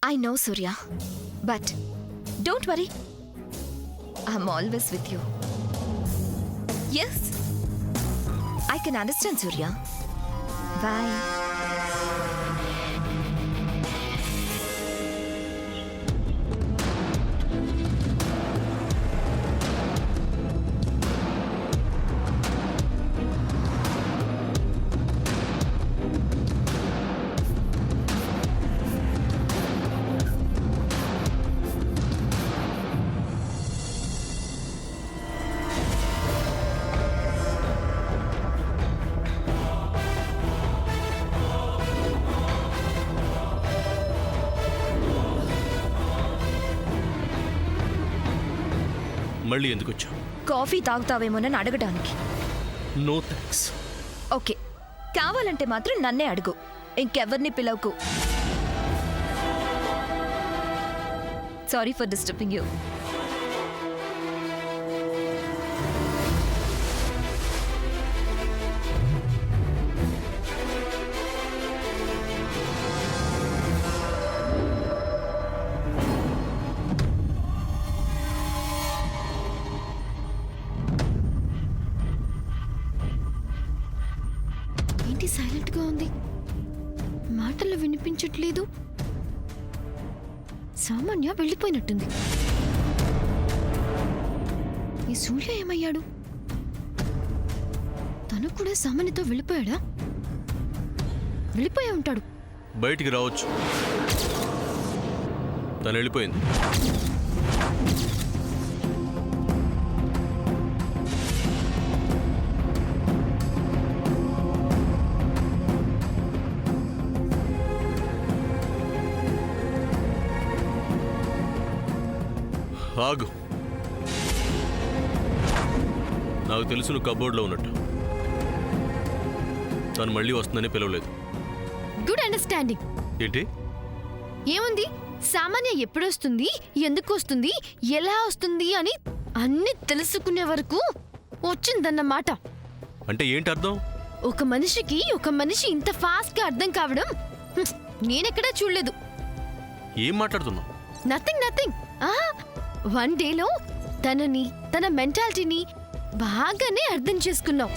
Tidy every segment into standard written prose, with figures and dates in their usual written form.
I know, Surya. But don't worry. I'm always with you. Yes. I can understand, Surya. Bye. మళ్ళీ ఎందుకు వచ్చావు? Coffee తాగుతావేమోనని అడగడానికి. No thanks. Okay, కావాలంటే మాత్రం నన్నే అడుగు, ఇంకెవరిని పిలవకు. Sorry for disturbing you. Silent గా ఉంది, మాటలు వినిపించట్లేదు. సామాన్య వెళ్ళిపోయినట్టుంది. ఈ సూర్య ఏమయ్యాడు? తను కూడా సామాన్యతో వెళ్ళిపోయాడా? వెళ్ళిపోయా ఉంటాడు. బయటికి రావచ్చు. తను వెళ్ళిపోయింది. ఆగు. నాకు తెలుసు నువ్వు కబోర్డ్లో ఉన్నట్టు. తను మళ్ళీ వస్తుందని పిలవలేదు. Good understanding. ఏంటి? ఏముంది, సామాన్య ఎప్పుడొస్తుంది, ఎందుకు వస్తుంది, ఎలా వస్తుంది అని అన్ని తెలుసుకునే వరకు వచ్చిందన్నమాట. అంటే ఏంటి అర్థం? ఒక మనిషి ఇంత ఫాస్ట్ గా అర్థం కావడం నేనెక్కడా చూడలేదు. ఏం మాట్లాడుతున్నావు? నథింగ్. వన్ డేలో తనని, తన మెంటాలిటీని బాగానే అర్థం చేసుకున్నావు.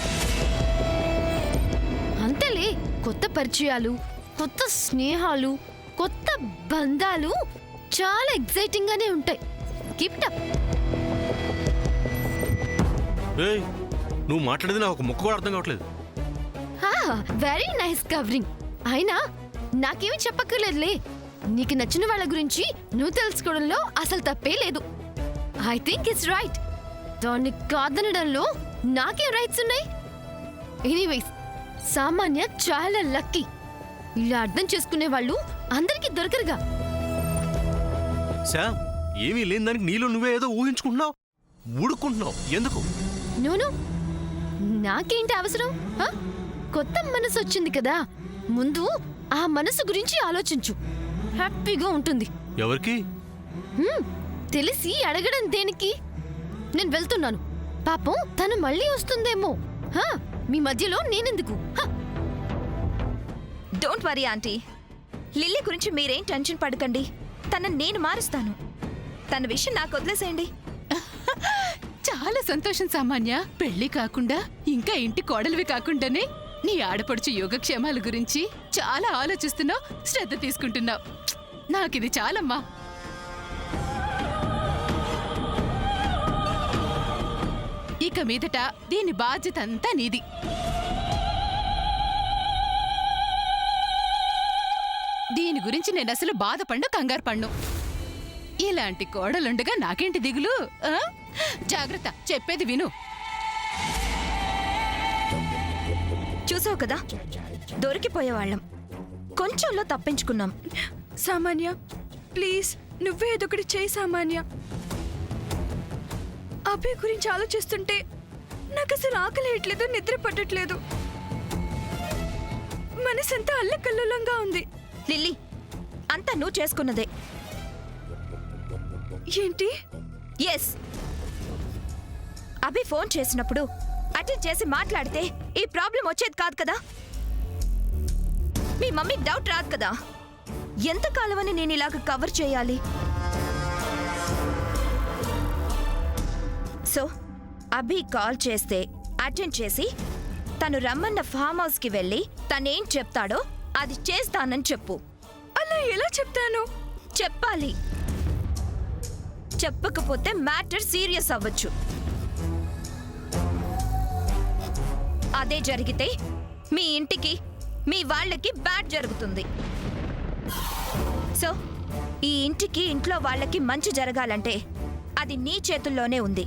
అంతేలే, కొత్త పరిచయాలు, కొత్త స్నేహాలు, కొత్త బంధాలు చాలా ఎక్సైటింగ్ గానే ఉంటాయి. Keep it up. ఏయ్, నువ్వు మాట్లాడేది నాకు ఒక ముక్క కూడా అర్థం కావట్లేదు. Very nice covering. అయినా నాకేమీ చెప్పక్కర్లేదులే. నీకు నచ్చిన వాళ్ళ గురించి నువ్వు తెలుసుకోవడంలో అసలు తప్పే లేదు. I think it's right. దాన్ని కాదనడంలో నాకేం రైట్స్ ఉన్నాయి? ఎనీవేస్, సామాన్య చాలా లక్కీ. ఇలా అర్థం చేసుకునే వాళ్ళు అందరికీ దొరకరుగా. శామ్, ఏమీ లేని దానికి నీలో నువ్వే ఏదో ఊహించుకుంటున్నావు, ఊడుకుంటున్నావు. ఎందుకు? నోను, నాకేంటి అవసరం? కొత్త మనసు వచ్చింది కదా, ముందు ఆ మనసు గురించి ఆలోచించు. హ్యాపీగా ఉంటుంది. ఎవరికి తెలిసి అడగడం దేనికి? నేను వెళ్తున్నాను. పాపం తను మళ్ళీ వస్తుందేమో. మీ మధ్యలో నేనెందుకు? Don't worry aunty. లిల్లీ గురించి మీరేం టెన్షన్ పడకండి. తనని నేను మారుస్తాను. తన విషయం నాకు వదిలేసేయండి. చాలా సంతోషం సామాన్య. పెళ్లి కాకుండా ఇంకా ఇంటి కోడలివి కాకుండానే నీ ఆడపడుచు యోగక్షేమాల గురించి చాలా ఆలోచిస్తున్నావు, శ్రద్ధ తీసుకుంటున్నావు. నాకిది చాలమ్మా. ఇక మీదట దీని బాధ్యత అంతా నీది. దీని గురించి నేను అసలు బాధపడ్ను, కంగారు పడ్ను. ఇలాంటి కోడలుండగా నాకేంటి దిగులు? జాగ్రత్త, చెప్పేది విను. చూసావు కదా, దొరికిపోయేవాళ్ళం, కొంచెంలో తప్పించుకున్నాం. సామాన్య, ప్లీజ్ నువ్వే ఏదొకటి చేయి సామాన్య. అభి గురించి ఆలోచిస్తుంటే నాకు అసలు ఆకలేయట్లేదు, నిద్ర పట్టట్లేదు. మనసంతా అల్లకల్లోలంగా ఉంది. లిల్లీ, అంతా నువ్వు చేసుకున్నదే. ఏంటి? ఎస్. అభి ఫోన్ చేసినప్పుడు అటెండ్ చేసి మాట్లాడితే ఈ ప్రాబ్లం వచ్చేది కాదు కదా. మీ మమ్మీ డౌట్ రాదు కదా. ఎంతకాలమని నేను ఇలాగ కవర్ చేయాలి? సో అభి కాల్ చేస్తే అటెండ్ చేసి తను రమ్మన్న ఫామ్ హౌస్కి వెళ్ళి తనేం చెప్తాడో అది చేస్తానని చెప్పు. అలా ఎలా చెప్తాను? చెప్పాలి. చెప్పకపోతే మ్యాటర్ సీరియస్ అవ్వచ్చు. అదే జరిగితే మీ ఇంటికి మీ వాళ్ళకి బ్యాడ్ జరుగుతుంది. సో ఈ ఇంటికి ఇంట్లో వాళ్ళకి మంచి జరగాలంటే అది నీ చేతుల్లోనే ఉంది.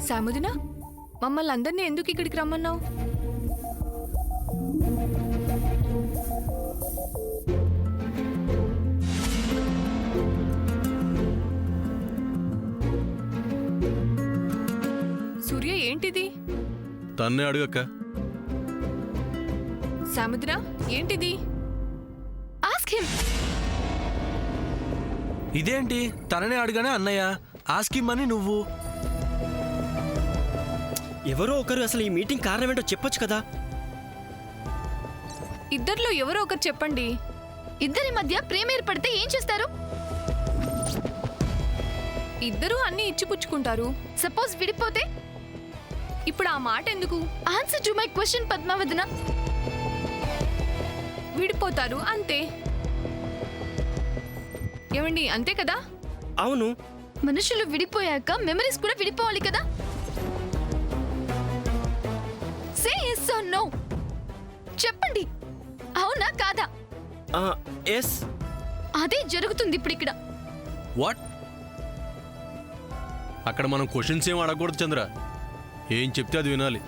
సాముదినా, మమ్మల్ని అందరినీ ఎందుకు ఇక్కడికి రమ్మన్నావు? సూర్య, ఏంటిది? తన్నే అడుగక్క. సాముదినా, ఏంటిది? Ask him. ఇదేంటి తననే అడగానే అన్నయ్య ఆస్కిమ్మని నువ్వు? ఎవరో ఒకరు అసలు ఈ మీటింగ్ కారణం ఏంటో చెప్పొచ్చు కదా. ఇద్దరిలో ఎవరో ఒకరు చెప్పండి. ఇద్దరి మధ్య ప్రేమ ఏర్పడితే ఏం చేస్తారు? ఇద్దరూ అన్ని ఇచ్చిపుచ్చుకుంటారు. సపోజ్ విడిపోతే? ఇప్పుడు ఆ మాట ఎందుకు? Answer to my question Padmavadana. విడిపోతారు అంతే. ఏమండి, అంతే కదా? అవును, మనుషులు విడిపోయాక మెమరీస్ కూడా విడిపోవాలి కదా. సే yes or no. చెప్పండి, అవునా కాదా? ఎస్. అదే జరుగుతుంది ఇప్పుడు ఇక్కడ. వాట్? అక్కడ మనం క్వశ్చన్స్ ఏం అడగకూడదు చంద్ర. ఏం చెప్తే అది వినాలి.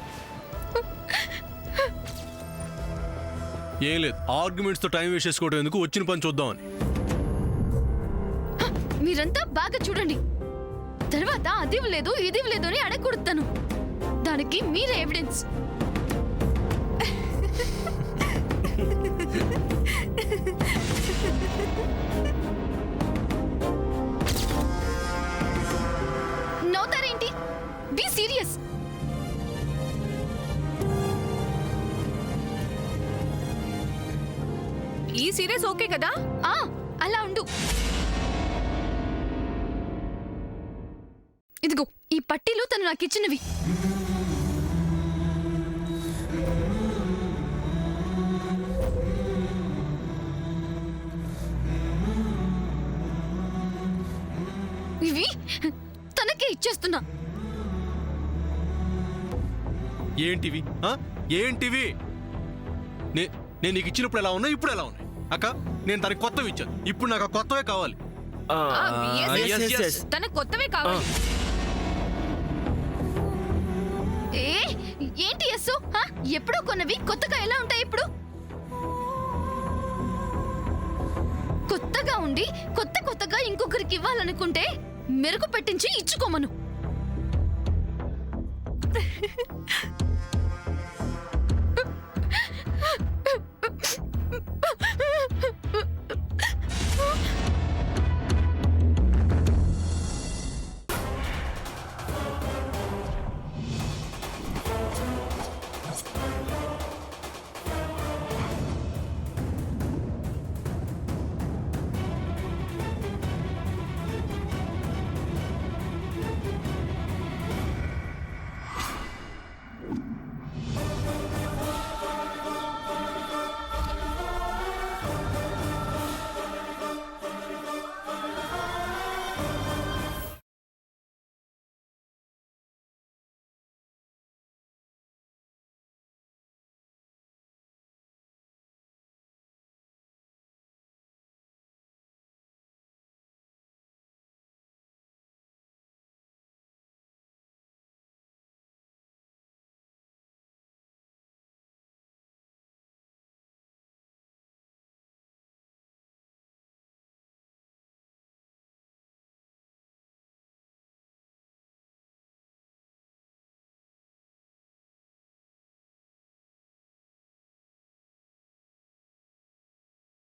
ఏం లేదు, ఆర్గ్యుమెంట్స్తో టైం వేస్ట్ చేసుకోవడం ఎందుకు, వచ్చిన పని చూద్దామని. మీరంతా బాగా చూడండి. తర్వాత అది లేదు ఇది లేదు అని అడగకూడతాను. దానికి మీరే ఎవిడెన్స్. నవ్వుతారేంటి? Be serious. ఈ సీరియస్ ఓకే కదా? అలా ఉండు. ఇదిగో ఈ పట్టీలు తను నాకు ఇచ్చినవి. ఇవి తనకే ఇచ్చేస్తున్నా. ఏంటివి? ఏంటివి? నేను నీకు ఇచ్చినప్పుడు ఎలా ఉన్నాయి, ఇప్పుడు ఎలా ఉన్నాయి? అక్క, నేను తనకి కొత్తవి ఇచ్చాను. ఇప్పుడు నాకు ఆ కొత్తవే కావాలి. తనకు కొత్తవే కావాలి. ఏంటి ఎస్సు? ఎప్పుడో కొన్నవి కొత్తగా ఎలా ఉంటాయి ఇప్పుడు? కొత్తగా ఉండి కొత్తగా ఇంకొకరికి ఇవ్వాలనుకుంటే మెరుగు పెట్టించి ఇచ్చుకోమను.